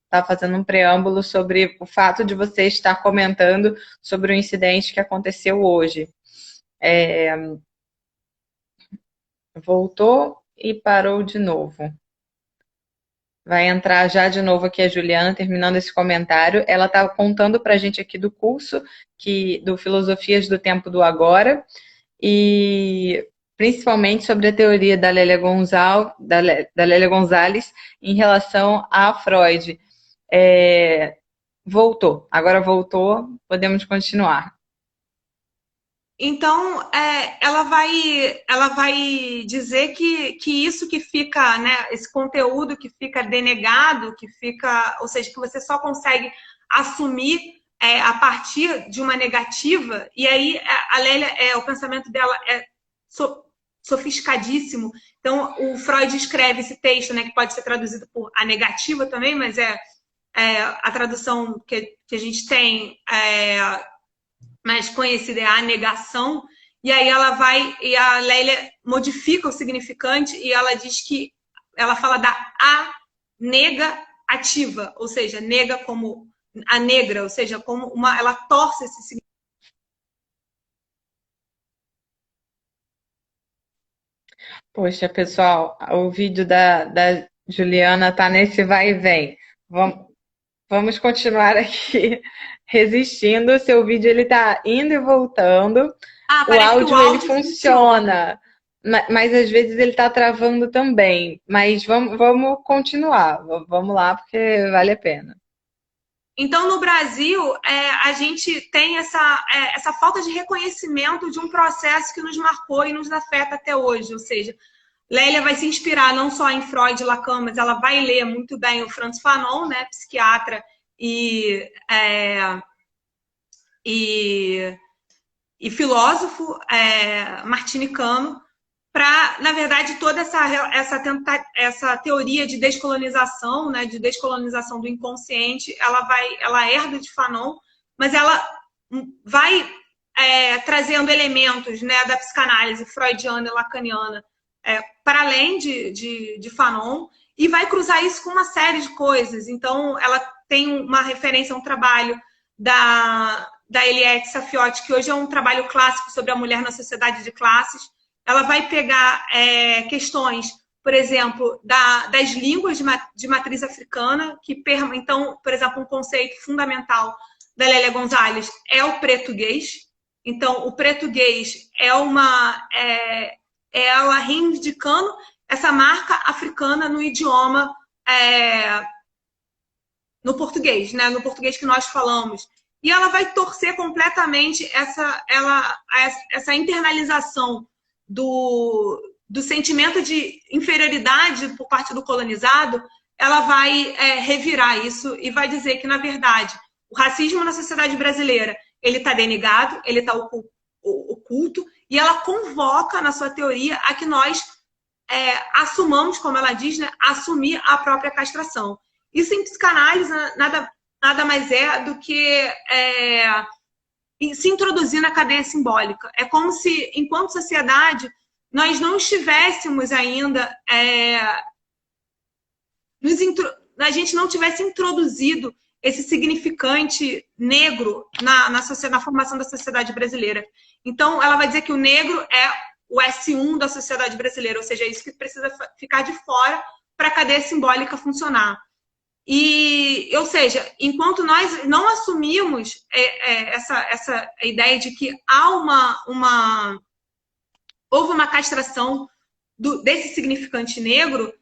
Está fazendo um preâmbulo sobre o fato de você estar comentando sobre o incidente que aconteceu hoje. Voltou e parou de novo. Vai entrar já de novo aqui a Juliana, terminando esse comentário. Ela está contando para a gente aqui do curso do Filosofias do Tempo do Agora, e principalmente sobre a teoria da Lélia Gonzalez em relação a Freud. Agora voltou, podemos continuar. Então, ela vai dizer que isso que fica, né, esse conteúdo que fica denegado, ou seja, que você só consegue assumir a partir de uma negativa, e aí a Lélia, o pensamento dela é sofisticadíssimo. Então, o Freud escreve esse texto, né, que pode ser traduzido por a negativa também, mas a tradução que a gente tem mais conhecida é a negação, e aí e a Lélia modifica o significante e ela diz que ela fala da negativa, ou seja, nega como a negra, ou seja, como ela torce esse significado. Poxa, pessoal, o vídeo da Juliana tá nesse vai e vem. Vamos continuar aqui resistindo. O seu vídeo ele tá indo e voltando. O áudio ele funciona. Mas às vezes ele está travando também. Mas vamos continuar. Vamos lá, porque vale a pena. Então, no Brasil, a gente tem essa falta de reconhecimento de um processo que nos marcou e nos afeta até hoje. Ou seja, Lélia vai se inspirar não só em Freud e Lacan, mas ela vai ler muito bem o Frantz Fanon, né, psiquiatra e filósofo martinicano, para, na verdade, toda essa teoria de descolonização, né, de descolonização do inconsciente, ela herda de Fanon, mas ela vai trazendo elementos, né, da psicanálise freudiana e lacaniana para além de Fanon, e vai cruzar isso com uma série de coisas. Então, ela tem uma referência a um trabalho da Eliette Saffioti, que hoje é um trabalho clássico sobre a mulher na sociedade de classes. Ela vai pegar questões, por exemplo, das línguas de matriz africana, então, por exemplo, um conceito fundamental da Lélia Gonzalez é o português. Então, o português ela reivindicando essa marca africana no idioma, no português, né? No português que nós falamos. E ela vai torcer completamente essa internalização do sentimento de inferioridade por parte do colonizado. Ela vai revirar isso e vai dizer que, na verdade, o racismo na sociedade brasileira ele está denegado, ele está oculto, e ela convoca, na sua teoria, a que nós assumamos, como ela diz, né, assumir a própria castração. Isso em psicanálise nada mais é do que se introduzir na cadeia simbólica. É como se, enquanto sociedade, nós não estivéssemos ainda... a gente não tivesse introduzido esse significante negro na formação da sociedade brasileira. Então, ela vai dizer que o negro é o S1 da sociedade brasileira, ou seja, é isso que precisa ficar de fora para a cadeia simbólica funcionar. Ou seja, enquanto nós não assumimos essa ideia de que houve uma castração desse significante negro,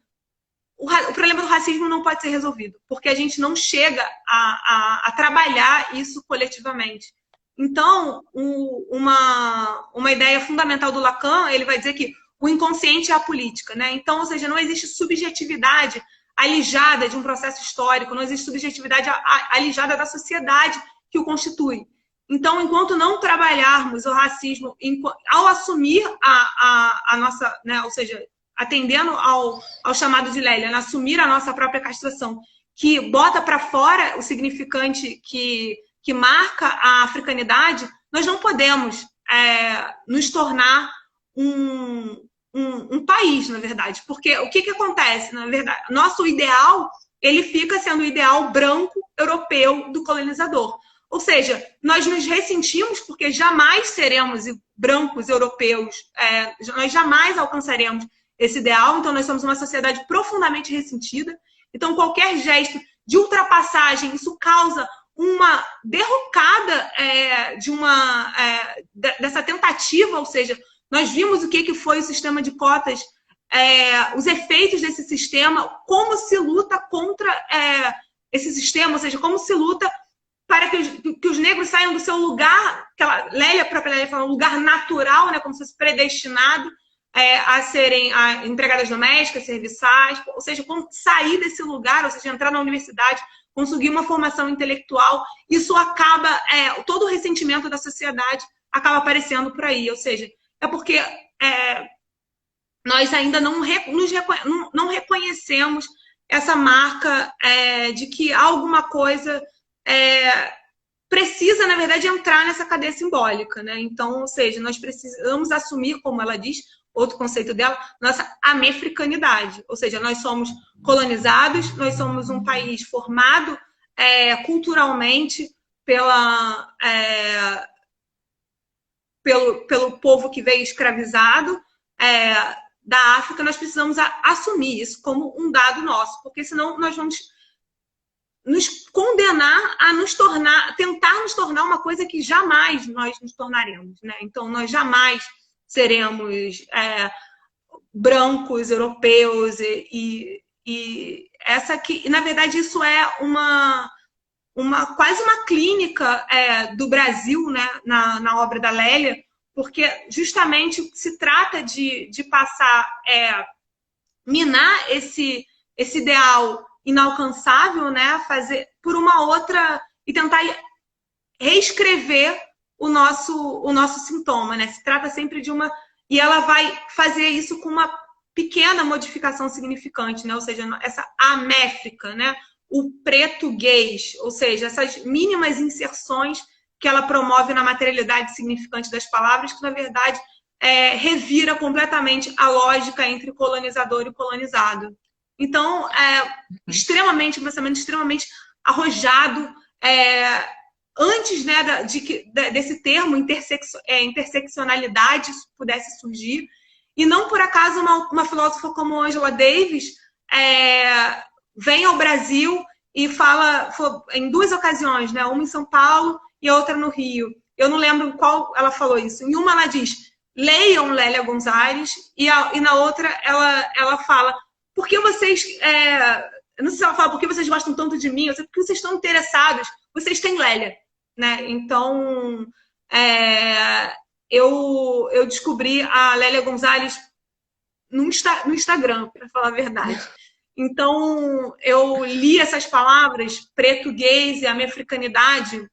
o problema do racismo não pode ser resolvido, porque a gente não chega a trabalhar isso coletivamente. Então, uma ideia fundamental do Lacan, ele vai dizer que o inconsciente é a política, né? Então, ou seja, não existe subjetividade alijada de um processo histórico, não existe subjetividade alijada da sociedade que o constitui. Então, enquanto não trabalharmos o racismo, ao assumir a nossa, né, ou seja, atendendo ao chamado de Lélia, assumir a nossa própria castração, que bota para fora o significante que marca a africanidade, nós não podemos nos tornar um país, na verdade. Porque o que acontece? Na verdade, nosso ideal, ele fica sendo o ideal branco europeu do colonizador. Ou seja, nós nos ressentimos porque jamais seremos brancos europeus, nós jamais alcançaremos esse ideal, então nós somos uma sociedade profundamente ressentida. Então, qualquer gesto de ultrapassagem, isso causa uma derrocada dessa tentativa, ou seja, nós vimos o que foi o sistema de cotas, os efeitos desse sistema, como se luta contra esse sistema, ou seja, como se luta para que os negros saiam do seu lugar, a própria Lélia fala, um lugar natural, né, como se fosse predestinado a serem empregadas domésticas, serviçais, ou seja, como sair desse lugar, ou seja, entrar na universidade, conseguir uma formação intelectual, isso acaba, todo o ressentimento da sociedade acaba aparecendo por aí, ou seja, é porque nós ainda não reconhecemos essa marca de que alguma coisa precisa, na verdade, entrar nessa cadeia simbólica, né? Então, ou seja, nós precisamos assumir, como ela diz, outro conceito dela, nossa amefricanidade. Ou seja, nós somos colonizados, nós somos um país formado culturalmente pelo povo que veio escravizado da África. Nós precisamos assumir isso como um dado nosso, porque senão nós vamos nos condenar a tentar nos tornar uma coisa que jamais nós nos tornaremos, né? Então, nós jamais seremos brancos, europeus, e essa que, na verdade, isso é quase uma clínica do Brasil, né, na obra da Lélia, porque justamente se trata de passar, minar esse ideal inalcançável, né, fazer por uma outra e tentar reescrever o nosso sintoma, né? Se trata sempre de uma... E ela vai fazer isso com uma pequena modificação significante, né? Ou seja, essa améfrica, né? O português, ou seja, essas mínimas inserções que ela promove na materialidade significante das palavras, que, na verdade, revira completamente a lógica entre colonizador e colonizado. Então, um pensamento extremamente arrojado, antes, né, desse termo interseccionalidade pudesse surgir. E não por acaso uma filósofa como Angela Davis vem ao Brasil e fala em duas ocasiões, né, uma em São Paulo e outra no Rio. Eu não lembro qual ela falou isso. Em uma ela diz, leiam Lélia Gonzalez, e na outra ela fala, por que vocês... não sei se ela fala, por que vocês gostam tanto de mim? Eu sei, porque vocês estão interessados, vocês têm Lélia. Né? Então, eu descobri a Lélia Gonzalez no Instagram, para falar a verdade. Então, eu li essas palavras, português e a minha africanidade,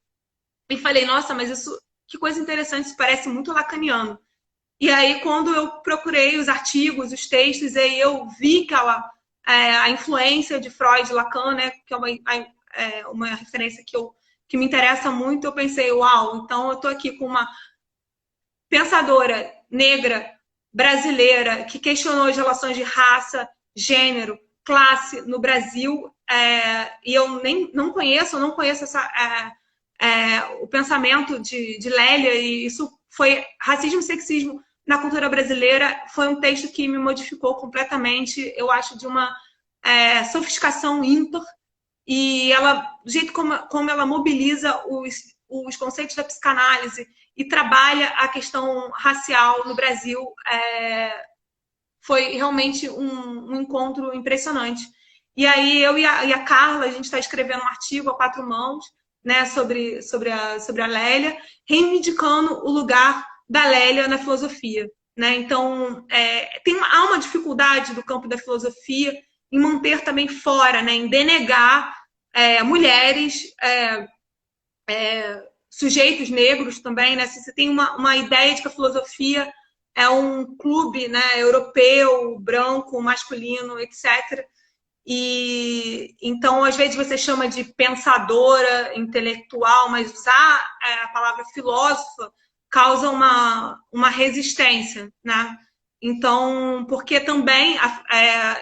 e falei, nossa, mas isso, que coisa interessante, isso parece muito lacaniano. E aí, quando eu procurei os artigos, os textos, aí eu vi que a influência de Freud e Lacan, né, que é uma referência que me interessa muito, eu pensei, uau, então eu estou aqui com uma pensadora negra, brasileira, que questionou as relações de raça, gênero, classe no Brasil, e eu não conheço o pensamento de Lélia, e isso foi racismo e sexismo na cultura brasileira, foi um texto que me modificou completamente, eu acho, de uma sofisticação ímpar. E do jeito como ela mobiliza os conceitos da psicanálise e trabalha a questão racial no Brasil, foi realmente um encontro impressionante. E aí eu e a Carla, a gente está escrevendo um artigo a 4 mãos, né, sobre a Lélia, reivindicando o lugar da Lélia na filosofia. Né? Então, há uma dificuldade do campo da filosofia em manter também fora, né, em denegar mulheres, sujeitos negros também, né? Se você tem uma ideia de que a filosofia é um clube, né, europeu, branco, masculino, etc. E então, às vezes, você chama de pensadora, intelectual, mas usar a palavra filósofa causa uma resistência, né? Então, porque também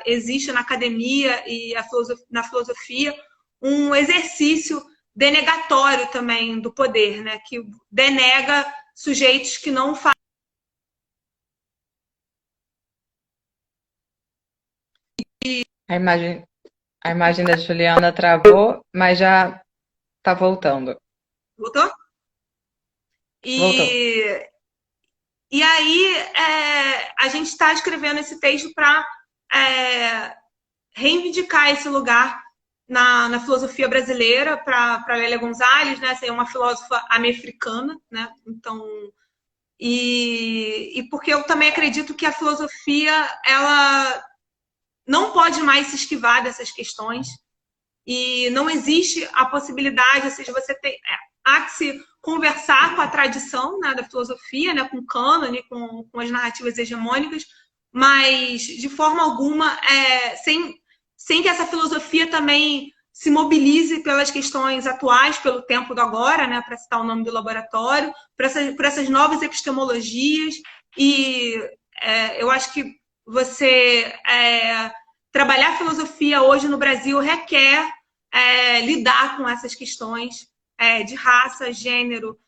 existe na academia e na filosofia um exercício denegatório também do poder, né? Que denega sujeitos que não fazem. A imagem da Juliana travou, mas já está voltando. Voltou? Voltou. E aí, a gente está escrevendo esse texto para reivindicar esse lugar na filosofia brasileira para Lélia Gonzalez, né? Essa é uma filósofa americana, né? Então, e porque eu também acredito que a filosofia ela não pode mais se esquivar dessas questões e não existe a possibilidade, ou seja, há que se conversar com a tradição, né, da filosofia, né, com o cânone, com as narrativas hegemônicas, mas de forma alguma sem que essa filosofia também se mobilize pelas questões atuais, pelo tempo do agora, né, para citar o nome do laboratório, por essas novas epistemologias. E eu acho que você trabalhar a filosofia hoje no Brasil requer lidar com essas questões de raça, gênero,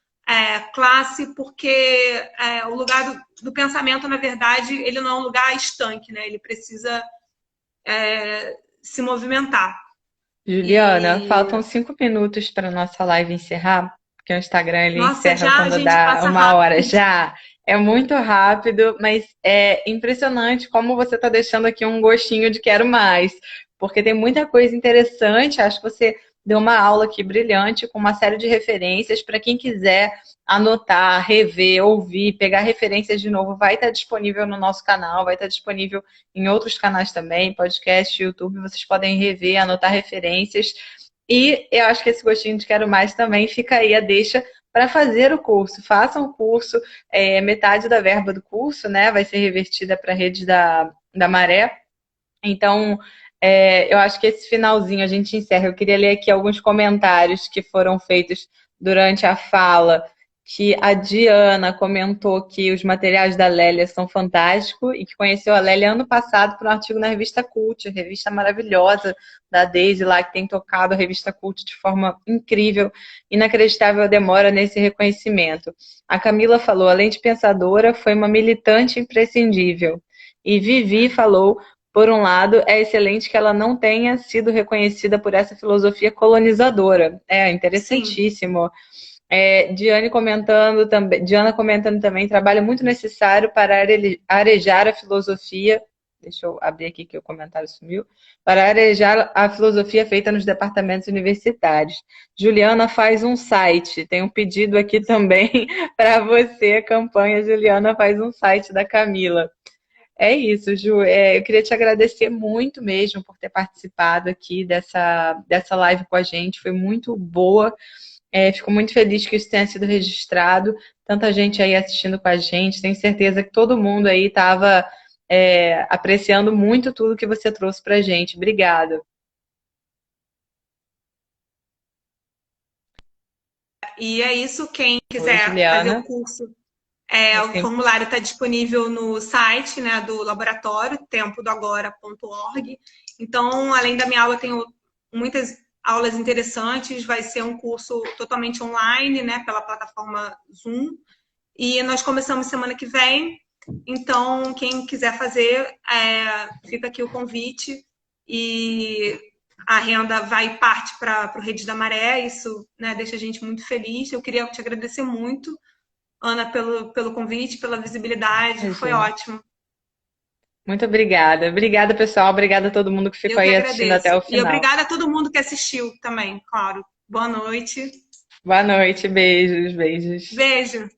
classe, porque o lugar do pensamento, na verdade, ele não é um lugar estanque, né? Ele precisa se movimentar. Juliana, faltam 5 minutos para nossa live encerrar, porque o Instagram ele encerra já, quando gente, dá passa 1 hora rápido. já. É muito rápido, mas é impressionante como você está deixando aqui um gostinho de quero mais, porque tem muita coisa interessante. Acho que você deu uma aula aqui brilhante, com uma série de referências para quem quiser anotar, rever, ouvir, pegar referências de novo. Vai estar disponível no nosso canal, vai estar disponível em outros canais também, podcast, YouTube. Vocês podem rever, anotar referências. E eu acho que esse gostinho de quero mais também fica aí a deixa para fazer o curso. Façam o curso, metade da verba do curso, né, vai ser revertida para a rede da Maré. Então, eu acho que esse finalzinho a gente encerra. Eu queria ler aqui alguns comentários que foram feitos durante a fala, que a Diana comentou que os materiais da Lélia são fantásticos e que conheceu a Lélia ano passado por um artigo na revista Cult, revista maravilhosa da Daisy lá, que tem tocado a revista Cult de forma incrível, inacreditável a demora nesse reconhecimento. A Camila falou, além de pensadora, foi uma militante imprescindível. E Vivi falou, por um lado, é excelente que ela não tenha sido reconhecida por essa filosofia colonizadora. É interessantíssimo. Diana comentando também, trabalho muito necessário para arejar a filosofia. Deixa eu abrir aqui que o comentário sumiu. Para arejar a filosofia feita nos departamentos universitários. Juliana faz um site. Tem um pedido aqui também para você, campanha Juliana faz um site da Camila. É isso, Ju. Eu queria te agradecer muito mesmo por ter participado aqui dessa live com a gente. Foi muito boa. Fico muito feliz que isso tenha sido registrado. Tanta gente aí assistindo com a gente. Tenho certeza que todo mundo aí estava apreciando muito tudo que você trouxe para a gente. Obrigada. E é isso, quem Oi, quiser fazer o Juliana. curso, o Assim, formulário está disponível no site, né, do laboratório, tempodoagora.org. Então, além da minha aula, eu tenho muitas aulas interessantes. Vai ser um curso totalmente online, né, pela plataforma Zoom. E nós começamos semana que vem. Então, quem quiser fazer, fica aqui o convite. E a renda vai parte para o Rede da Maré. Isso, né, deixa a gente muito feliz. Eu queria te agradecer muito, Ana, pelo convite, pela visibilidade. Foi imagina. ótimo. Muito obrigada. Obrigada, pessoal. Obrigada a todo mundo que ficou Eu que aí assistindo até agradeço. o E final. obrigada a todo mundo que assistiu também, claro. Boa noite. Boa noite. Beijos, beijos. Beijo.